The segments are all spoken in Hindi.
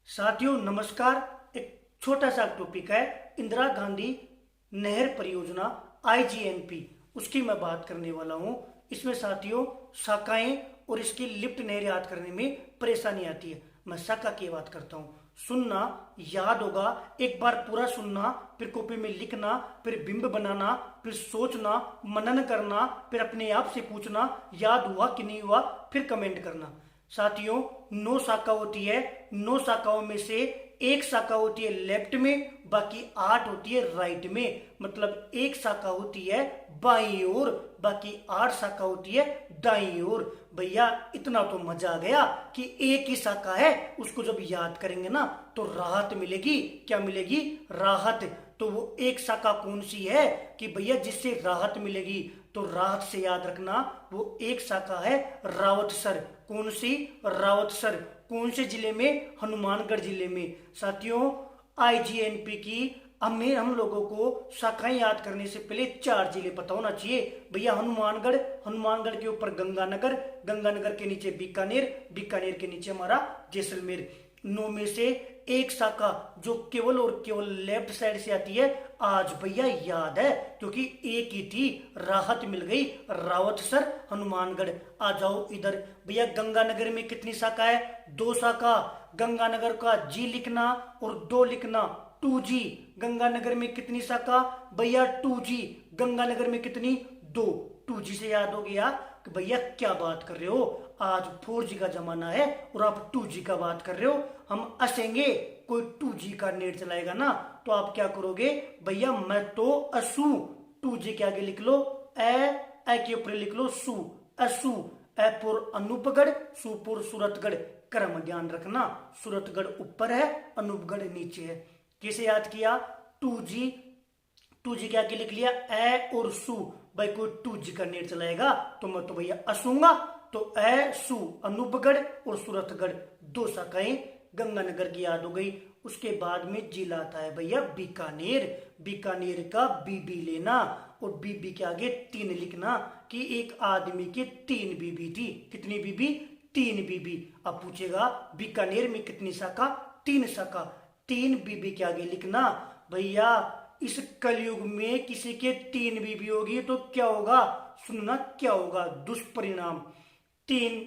साथियों नमस्कार। एक छोटा सा टॉपिक है इंदिरा गांधी नहर परियोजना आईजीएनपी, उसकी मैं बात करने वाला हूं। इसमें साथियों शाखाएं और इसकी लिफ्ट नहर याद करने में परेशानी आती है। मैं शाखा की बात करता हूं। सुनना याद होगा, एक बार पूरा सुनना, फिर कॉपी में लिखना, फिर बिंब बनाना, फिर सोचना, मनन करना, फिर अपने आप से पूछना याद हुआ कि नहीं हुआ, फिर कमेंट करना। साथियों 9 शाखा होती है। 9 शाखाओं में से एक शाखा होती है लेफ्ट में, बाकी 8 होती है राइट में। मतलब एक शाखा होती है बाईं ओर, बाकी 8 शाखा होती है दाईं ओर। भैया इतना तो मजा आ गया कि एक ही शाखा है, उसको जब याद करेंगे ना तो राहत मिलेगी। क्या मिलेगी? राहत। तो वो एक शाखा कौन सी है कि भैया जिससे राहत मिलेगी? तो राहत से याद रखना, वो एक शाखा है रावतसर। कौन सी? रावतसर। कौन से जिले में? हनुमानगढ़ जिले में। साथियों आईजीएनपी की हम लोगों को शाखाएं याद करने से पहले 4 जिले पता होना चाहिए। भैया हनुमानगढ़, हनुमानगढ़ के ऊपर गंगानगर, गंगानगर के नीचे बीकानेर, बीकानेर के नीचे हमारा जैसलमेर। 9 में से एक शाखा जो केवल और केवल लेफ्ट साइड से आती है, आज भैया याद है क्योंकि एक ही थी, राहत मिल गई। रावतसर हनुमानगढ़। आ जाओ इधर। भैया गंगानगर में कितनी शाखा है? 2 शाखा। गंगानगर का जी लिखना और 2 लिखना, 2G। गंगानगर में कितनी शाखा? भैया 2G। गंगानगर में कितनी? 2। 2G से याद हो गया कि भैया क्या बात कर रहे हो, आज 4G का जमाना है और आप 2G का बात कर रहे हो। हम हंसेंगे, कोई 2G का नेट चलाएगा ना तो आप क्या करोगे? भैया मैं तो असू। 2G के आगे लिख लो ए के ऊपर लिख लो सू, असू। ए पुर अनूपगढ़, सूपुर सूरतगढ़। क्रम ध्यान रखना, सूरतगढ़ ऊपर है, अनूपगढ़ नीचे है। किसे याद किया? 2G। 2G के आगे लिख लिया ए और सू। भाई कोई 2G का नेट चलाएगा तो मैं तो भैया असूंगा। तो ए सू, अनूपगढ़ और सूरतगढ़ 2 शाखाएं गंगानगर की याद हो गई। उसके बाद में जिला आता है भैया बीकानेर। बीकानेर का बीबी लेना और बीबी के आगे 3 लिखना कि एक आदमी के 3 बीबी थी। कितनी बीबी? 3 बीबी। अब पूछेगा बीकानेर में कितनी शाखा? 3 शाखा। 3 बीबी के आगे लिखना। भैया इस कलयुग में किसी के 3 बीबी होगी तो क्या होगा? सुनना क्या होगा दुष्परिणाम। 3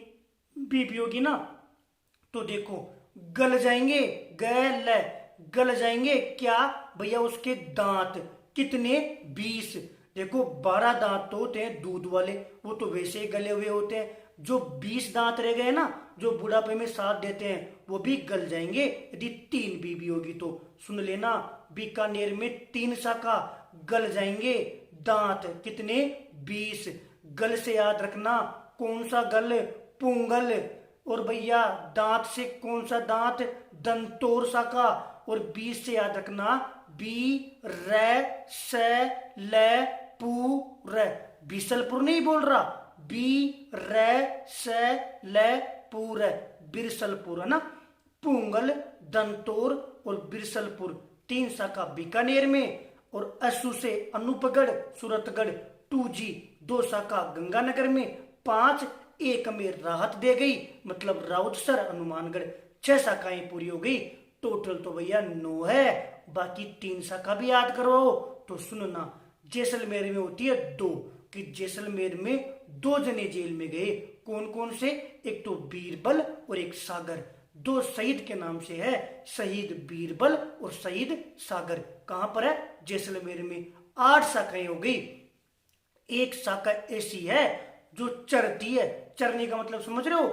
बीबी होगी ना तो देखो गल जाएंगे, गल जाएंगे। क्या? भैया उसके दांत कितने? 20। देखो 12 दांत तो होते हैं दूध वाले, वो तो वैसे ही गले हुए होते हैं। जो 20 दांत रह गए ना, जो बुढ़ापे में साथ देते हैं, वो भी गल जाएंगे यदि 3 बीबी होगी तो। सुन लेना, बीकानेर में 3 शाखा, गल जाएंगे दांत कितने? 20। गल से याद रखना, कौन सा गल? पुंगल। और भैया दांत से कौन सा दांत? दंतोर शाखा। और 20 से याद रखना, बी रे से ले पू रे। बिसलपुर नहीं बोल रहा, बी रे से ले पू रे, बिरसलपुर है ना। पुंगल, दंतोर और बिरसलपुर 3 शाखा बीकानेर में। और असू से अनूपगढ़, सूरतगढ़ 2G 2 शाखा गंगानगर में। 5 एक में राहत दे गई, मतलब राउतसर हनुमानगढ़। 6 शाखाएं पूरी हो गई। टोटल तो भैया 9 है, बाकी 3 शाखा भी याद करो। तो सुनना, जैसलमेर में होती है 2, कि जैसलमेर में 2 जने जेल में गए। कौन कौन से? एक तो बीरबल और एक सागर। 2 शहीद के नाम से है, शहीद बीरबल और शहीद सागर। कहां पर है? जैसलमेर में। 8 शाखाएं हो गई। एक शाखा ऐसी है जो चरती है। चरने का मतलब समझ रहे हो?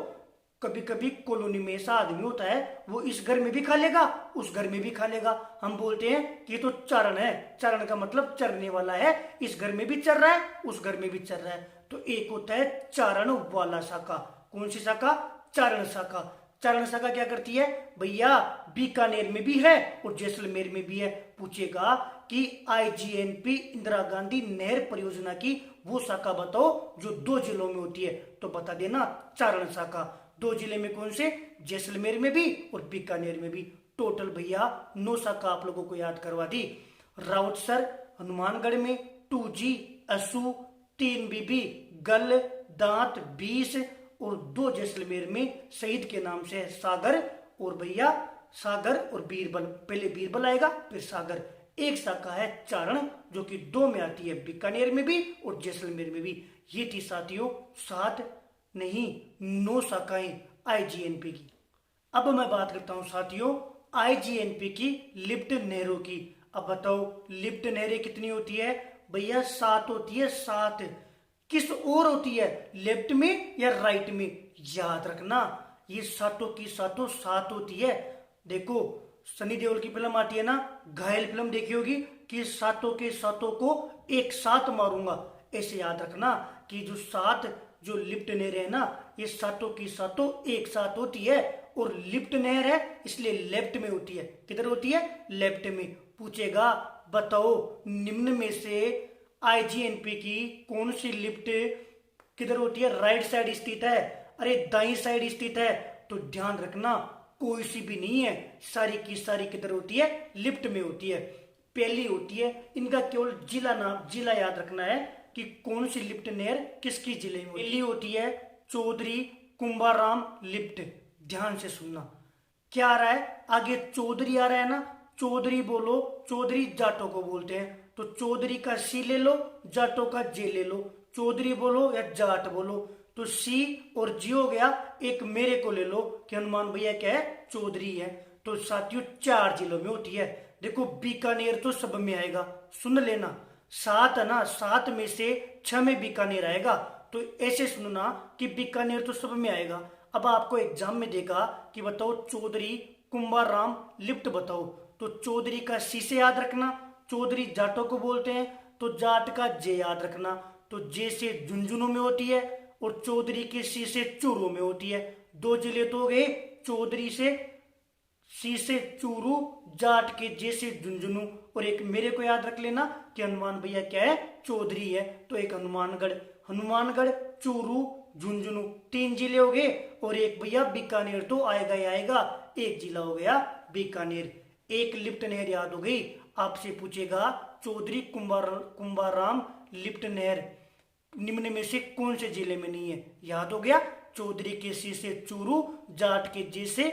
कभी कभी कॉलोनी में ऐसा आदमी होता है, वो इस घर में भी खा लेगा, उस घर में भी खा लेगा। हम बोलते हैं कि ये तो चारण है। चारण का मतलब चरने वाला है, इस घर में भी चर रहा है, उस घर में भी चर रहा है। तो एक होता है चारण वाला शाखा। कौन सी शाखा? चारण शाखा। चारण शाखा क्या करती है? भैया बीकानेर में भी है और जैसलमेर में भी है। पूछेगा कि आईजीएनपी इंदिरा गांधी नहर परियोजना की वो शाखा बताओ जो 2 जिलों में होती है, तो बता देना चारण शाखा। 2 जिले में कौन से? जैसलमेर में भी और बीकानेर में भी। टोटल भैया 9 शाखा आप लोगों को याद करवा दी। राउतसर हनुमानगढ़ में 2G, असू 3 बीबी, गल, दांत 20 और 2 जैसलमेर में शहीद के नाम से है सागर। और भैया सागर और बीरबल। पहले बीरबल आएगा फिर सागर। एक शाखा है चारण जो कि 2 में आती है, बीकानेर में भी और जैसलमेर में भी। ये थी साथियों 7 नहीं 9 शाखाएं आईजीएनपी की। अब मैं बात करता हूं साथियों आईजीएनपी की लिफ्ट नहरों की। अब बताओ लिफ्ट नहरें कितनी होती है? भैया 7 होती है, 7। किस ओर होती है, लेफ्ट में या राइट में? याद रखना ये सातों की सातों 7 होती है। देखो सनी देओल की फिल्म आती है ना, घायल फिल्म देखी होगी, कि सातों के सातों को एक साथ मारूंगा। ऐसे याद रखना कि जो 7 जो लिफ्ट नहर है ना, ये सातों की सातों एक साथ होती है। और लिफ्ट नहर है इसलिए लेफ्ट में होती है। किधर होती है? लेफ्ट में। पूछेगा बताओ निम्न में से आईजीएनपी की कौन सी लिफ्ट किधर होती है? राइट साइड स्थित है। अरे दाई साइड स्थित है। तो ध्यान रखना कोई सी भी नहीं है, सारी की सारी किधर होती है? लिफ्ट में होती है। पहली होती है, इनका केवल जिला नाम जिला याद रखना है कि कौन सी लिफ्ट नहर किसकी जिले में। पहली होती है चौधरी कुंभाराम लिफ्ट। ध्यान से सुनना क्या आ रहा है, आगे चौधरी आ रहा है ना, चौधरी बोलो, चौधरी जाटों को बोलते हैं, तो चौधरी का सी ले लो, जाटों का जे ले लो। चौधरी बोलो या जाट बोलो, तो सी और जी हो गया। एक मेरे को ले लो कि हनुमान भैया क्या है? चौधरी है। तो साथियों 4 जिलों में होती है। देखो बीकानेर तो सब में आएगा, सुन लेना। 7 है ना, 7 में से 6 में बीकानेर आएगा। तो ऐसे सुनना कि बीकानेर तो सब में आएगा। अब आपको एग्जाम में देगा कि बताओ चौधरी कुंभाराम लिफ्ट बताओ, तो चौधरी का सी से याद रखना। चौधरी जाटों को बोलते हैं, तो जाट का जे याद रखना। तो जे से झुंझुनू में होती है और चौधरी के सी से चूरू में होती है। 2 जिले तो हो गए, चौधरी से सी से चूरू, जाट के जे से झुंझुनू, और एक मेरे को याद रख लेना कि हनुमान भैया क्या है? चौधरी है। तो एक हनुमानगढ़, हनुमानगढ़ चूरू झुंझुनू 3 जिले हो गए, और एक भैया बीकानेर तो आएगा ही आएगा, 1 जिला हो गया बीकानेर। एक लिफ्ट नहर याद हो गई। आपसे पूछेगा चौधरी कुंभाराम लिफ्ट नहर निम्न में से कौन से जिले में नहीं है? याद हो गया, चौधरी के सी से चूरू, जाट के जे से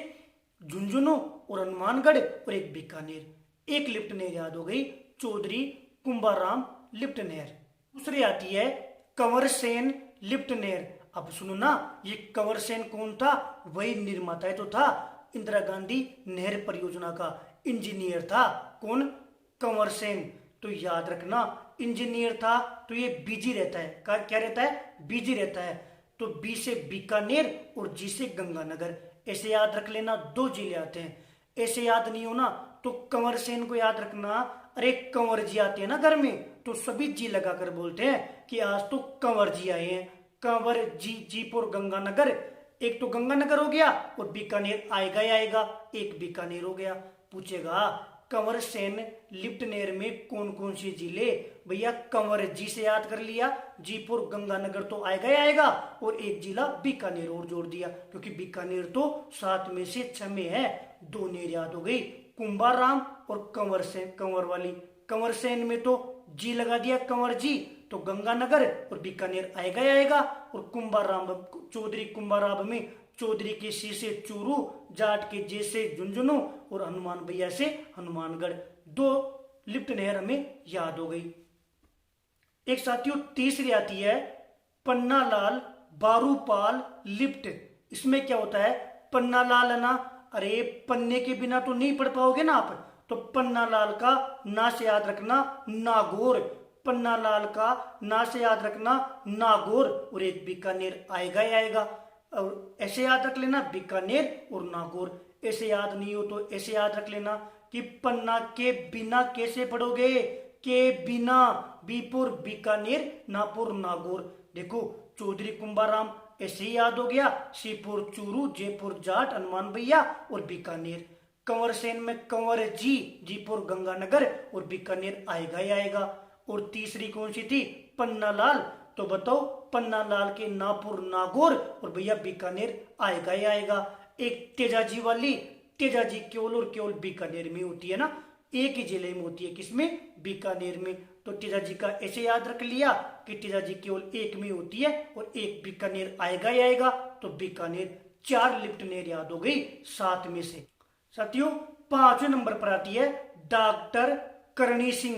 झुंझुनू और हनुमानगढ़, और एक बीकानेर। एक लिफ्ट नहर याद हो गई, चौधरी कुंभाराम लिफ्ट नहर। दूसरी आती है कंवर सेन लिफ्ट नहर। अब सुनो ना, ये कंवर सेन कौन था? वही निर्माता है तो था इंदिरा गांधी नहर परियोजना का, इंजीनियर था। कौन? कंवर सेन। तो याद रखना इंजीनियर था, तो ये बिजी रहता है। क्या रहता है? बिजी रहता है। तो बी से बीकानेर और जी से गंगानगर। ऐसे याद रख लेना, 2 जिले आते हैं। ऐसे याद नहीं हो ना तो कंवर सेन को याद रखना। अरे कंवर जी आते हैं ना घर में, तो सभी जी लगाकर बोलते हैं कि आज तो कंवर जी आए हैं। कंवर जी, जीपुर गंगानगर, एक तो गंगानगर हो गया, और बीकानेर आएगा ही आएगा, एक बीकानेर हो गया। पूछेगा कंवर सेन लिफ्ट नहर में कौन कौन से जिले? भैया कंवर जी से याद कर लिया, जीपुर गंगानगर तो आएगा ही आएगा, और एक जिला बीकानेर और जोड़ दिया, क्योंकि बीकानेर तो 7 में से 6 में है। 2 नहर याद हो गई, कुंभाराम और कंवर सेन। कंवर वाली कंवर सेन में तो जी लगा दिया, कंवर जी, तो गंगानगर और बीकानेर आएगा ही आएगा। और कुंभाराम चौधरी कुंभाराम में चौधरी के सी से चूरू, जाट के जे से झुंझुनू, और हनुमान भैया से हनुमानगढ़। 2 लिफ्ट नहर हमें याद हो गई। एक साथियों तीसरी आती है पन्नालाल बारूपाल लिफ्ट। इसमें क्या होता है? पन्नालाल है ना, अरे पन्ने के बिना तो नहीं पढ़ पाओगे ना आप, तो पन्नालाल का ना से याद रखना नागौर। पन्नालाल का ना से याद रखना नागौर, और एक बीकानेर आएगा ही आएगा। और ऐसे याद रख लेना बीकानेर और नागौर। ऐसे याद नहीं हो तो ऐसे याद रख लेना कि पन्ना के बिना कैसे पढ़ोगे? के बिना, बीपुर बीकानेर, नापुर नागौर। देखो चौधरी कुंभाराम ऐसे ही याद हो गया, सीपुर चूरू, जयपुर जाट, हनुमान भैया और बीकानेर। कंवर सेन में कंवर जी, जीपुर गंगानगर और बीकानेर आएगा ही आएगा। और तीसरी कौन सी थी? पन्नालाल। तो बताओ पन्नालाल के नापुर नागौर और भैया बीकानेर आएगा ही आएगा। एक तेजाजी वाली, तेजाजी केवल और केवल बीकानेर में होती है ना, एक ही जिले में होती है। किसमें? बीकानेर में। तो तेजाजी का ऐसे याद रख लिया कि तेजाजी केवल एक में होती है, और एक बीकानेर आएगा ही आएगा। तो बीकानेर 4 लिफ्ट नहर याद हो गई 7 में से। साथियों 5वें नंबर पर आती है डॉक्टर करणी सिंह।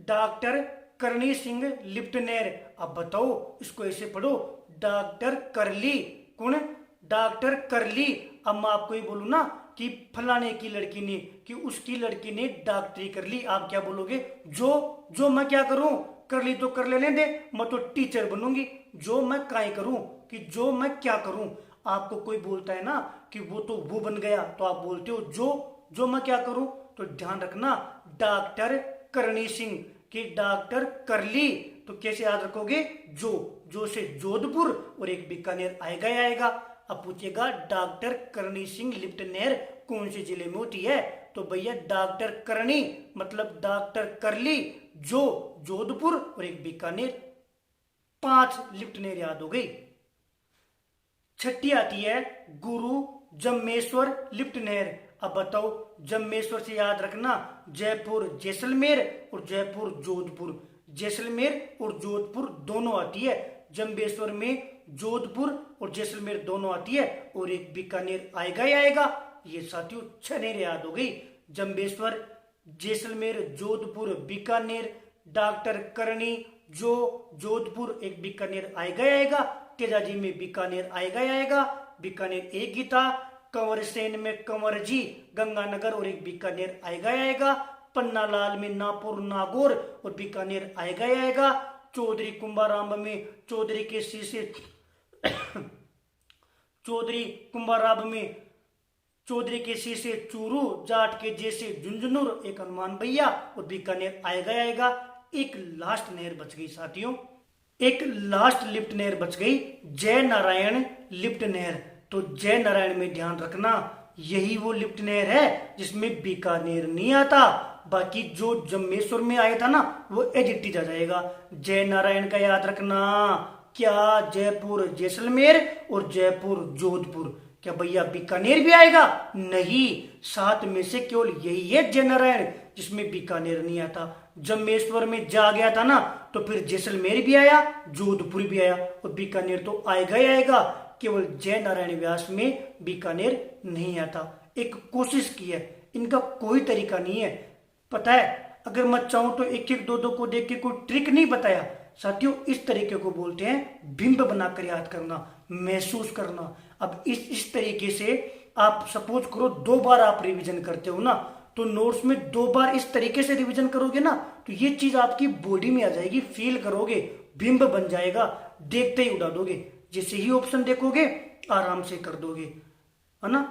डॉक्टर करणी सिंह लिप्टनेर। अब बताओ इसको ऐसे पढ़ो, डॉक्टर करली। कौन? डॉक्टर करली। अब मैं आपको ये बोलूं ना कि फलाने की लड़की ने, कि उसकी लड़की ने डॉक्टरी कर ली, आप क्या बोलोगे? जो मैं क्या करूं? कर ली तो कर लेने दे, मैं तो टीचर बनूंगी। जो मैं काय करूं, कि जो मैं क्या करूं। आपको कोई बोलता है ना कि वो तो वो बन गया, तो आप बोलते हो जो मैं क्या करूं। तो ध्यान रखना डॉक्टर करणी सिंह कि डॉक्टर करली, तो कैसे याद रखोगे? जो से जोधपुर और एक बीकानेर आएगा ही आएगा। अब पूछेगा डॉक्टर करणी सिंह लिप्टनेर कौन से जिले में होती है? तो भैया डॉक्टर करणी मतलब डॉक्टर करली, जो जोधपुर और एक बीकानेर। 5 लिप्टनेर याद हो गई। छठी आती है गुरु जम्मेश्वर लिप्टनेर। अब बताओ, जम्मेश्वर से याद रखना जयपुर जैसलमेर और जयपुर जोधपुर। जैसलमेर और जोधपुर दोनों आती है, जम्बेश्वर में जोधपुर और जैसलमेर दोनों आती है, और एक बीकानेर आएगा ही आएगा। ये साथियों 6 नेर याद हो गई। जम्बेश्वर, जैसलमेर, जोधपुर, बीकानेर, डॉक्टर करणी, जोधपुर, एक बीकानेर आएगा ही आएगा। केजाजी में बीकानेर आएगा ही आएगा, बीकानेर एक ही था। कंवरसेन में कंवरजी, गंगानगर और एक बीकानेर आएगा ही आएगा। पन्नालाल में नापुर, नागौर और बीकानेर आएगा ही आएगा। चौधरी कुंभाराम में चौधरी के शीशे चौधरी कुंभाराम में चौधरी के शीशे चूरू, जाट के जैसे झुंझुनूर, एक हनुमान भैया और बीकानेर आएगा ही आएगा। एक लास्ट नहर बच गई साथियों, एक लास्ट लिफ्ट नहर बच गई, जय नारायण लिफ्ट नहर। तो जय नारायण में ध्यान रखना यही वो लिफ्ट नहर है जिसमें बीकानेर नहीं आता, बाकी जो जम्मेश्वर में आया था ना वो एडिट आ जाएगा। जय नारायण का याद रखना, क्या जयपुर जैसलमेर और जयपुर जोधपुर। क्या भैया बीकानेर भी आएगा? नहीं, 7 में से केवल यही है जय नारायण जिसमें बीकानेर नहीं आता। जम्मेश्वर में जा गया था ना, तो फिर जैसलमेर भी आया, जोधपुर भी आया, और बीकानेर तो आएगा ही आएगा। केवल जय नारायण व्यास में बीकानेर नहीं आता। एक कोशिश की है, इनका कोई तरीका नहीं है। पता है, अगर मैं चाहूं तो एक एक दो को देख के कोई ट्रिक नहीं बताया साथियों। इस तरीके को बोलते हैं बिंब बनाकर याद करना, महसूस करना। अब इस तरीके से आप सपोज करो 2 बार आप रिवीजन करते हो ना, तो नोट्स में 2 बार इस तरीके से रिवीजन करोगे ना, तो ये चीज आपकी बॉडी में आ जाएगी, फील करोगे, बिंब बन जाएगा, देखते ही उड़ा दोगे। जैसे ही ऑप्शन देखोगे आराम से कर दोगे, है ना।